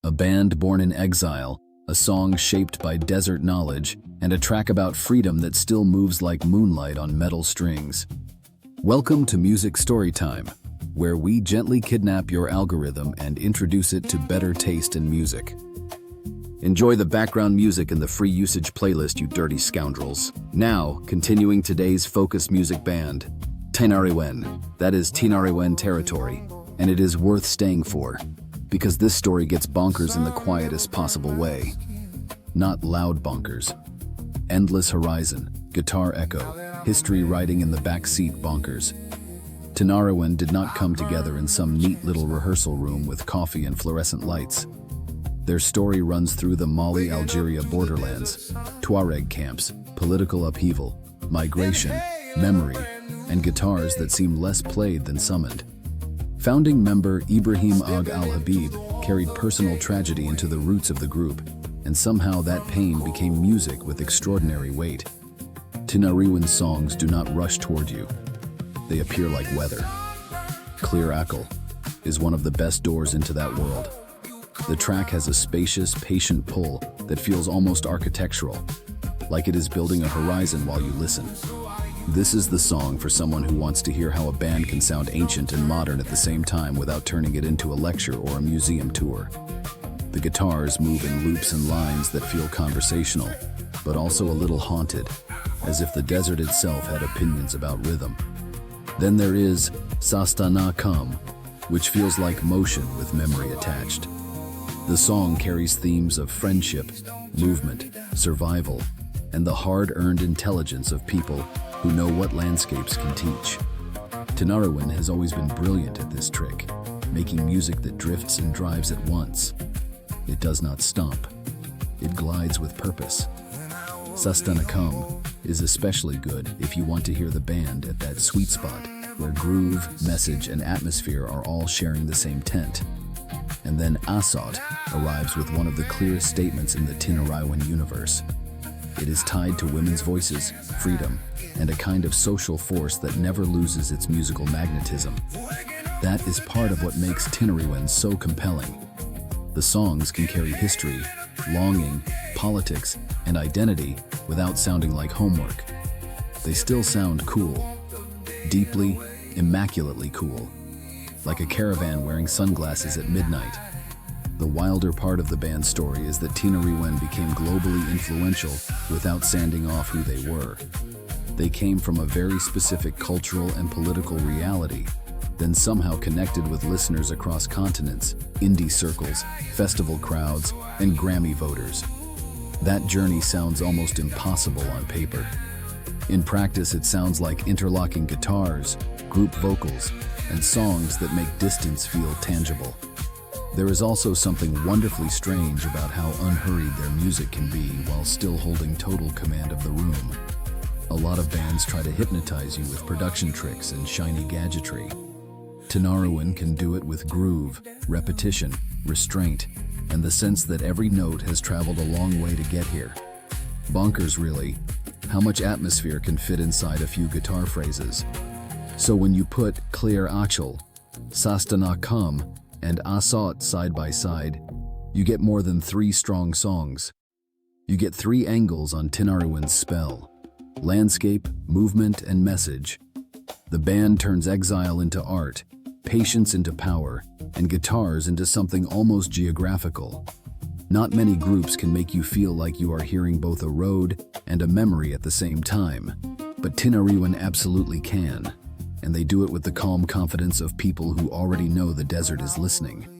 a band born in exile, a song shaped by desert knowledge, and a track about freedom that still moves like moonlight on metal strings. Welcome to Music Storytime, where we gently kidnap your algorithm and introduce it to better taste in music. Enjoy the background music in the free usage playlist, you dirty scoundrels. Now, continuing today's focus music band, Tinariwen. That is Tinariwen territory, and it is worth staying for, because this story gets bonkers in the quietest possible way. Not loud bonkers. Endless horizon, guitar echo, history riding in the backseat bonkers. Tinariwen did not come together in some neat little rehearsal room with coffee and fluorescent lights. Their story runs through the Mali-Algeria borderlands, Tuareg camps, political upheaval, migration, memory, and guitars that seem less played than summoned. Founding member Ibrahim Ag al-Habib carried personal tragedy into the roots of the group, and somehow that pain became music with extraordinary weight. Tinariwen's songs do not rush toward you. They appear like weather. Cler Achel is one of the best doors into that world. The track has a spacious, patient pull that feels almost architectural, like it is building a horizon while you listen. This is the song for someone who wants to hear how a band can sound ancient and modern at the same time without turning it into a lecture or a museum tour. The guitars move in loops and lines that feel conversational, but also a little haunted, as if the desert itself had opinions about rhythm. Then there is Sastanàqqàm, which feels like motion with memory attached. The song carries themes of friendship, movement, survival, and the hard-earned intelligence of people who know what landscapes can teach. Tinariwen has always been brilliant at this trick, making music that drifts and drives at once. It does not stomp. It glides with purpose. Sastanàqqàm is especially good if you want to hear the band at that sweet spot where groove, message, and atmosphere are all sharing the same tent. And then Assàwt arrives with one of the clearest statements in the Tinariwen universe. It is tied to women's voices, freedom, and a kind of social force that never loses its musical magnetism. That is part of what makes Tinariwen so compelling. The songs can carry history, longing, politics, and identity without sounding like homework. They still sound cool. Deeply, immaculately cool. Like a caravan wearing sunglasses at midnight. The wilder part of the band's story is that Tinariwen became globally influential without sanding off who they were. They came from a very specific cultural and political reality, then somehow connected with listeners across continents, indie circles, festival crowds, and Grammy voters. That journey sounds almost impossible on paper. In practice, it sounds like interlocking guitars, group vocals, and songs that make distance feel tangible. There is also something wonderfully strange about how unhurried their music can be while still holding total command of the room. A lot of bands try to hypnotize you with production tricks and shiny gadgetry. Tinariwen can do it with groove, repetition, restraint, and the sense that every note has traveled a long way to get here. Bonkers, really. How much atmosphere can fit inside a few guitar phrases? So when you put Cler Achel, Sastanàqqàm, and Assàwt side by side, you get more than 3 strong songs. You get 3 angles on Tinariwen's spell: landscape, movement, and message. The band turns exile into art, patience into power, and guitars into something almost geographical. Not many groups can make you feel like you are hearing both a road and a memory at the same time, but Tinariwen absolutely can. And they do it with the calm confidence of people who already know the desert is listening.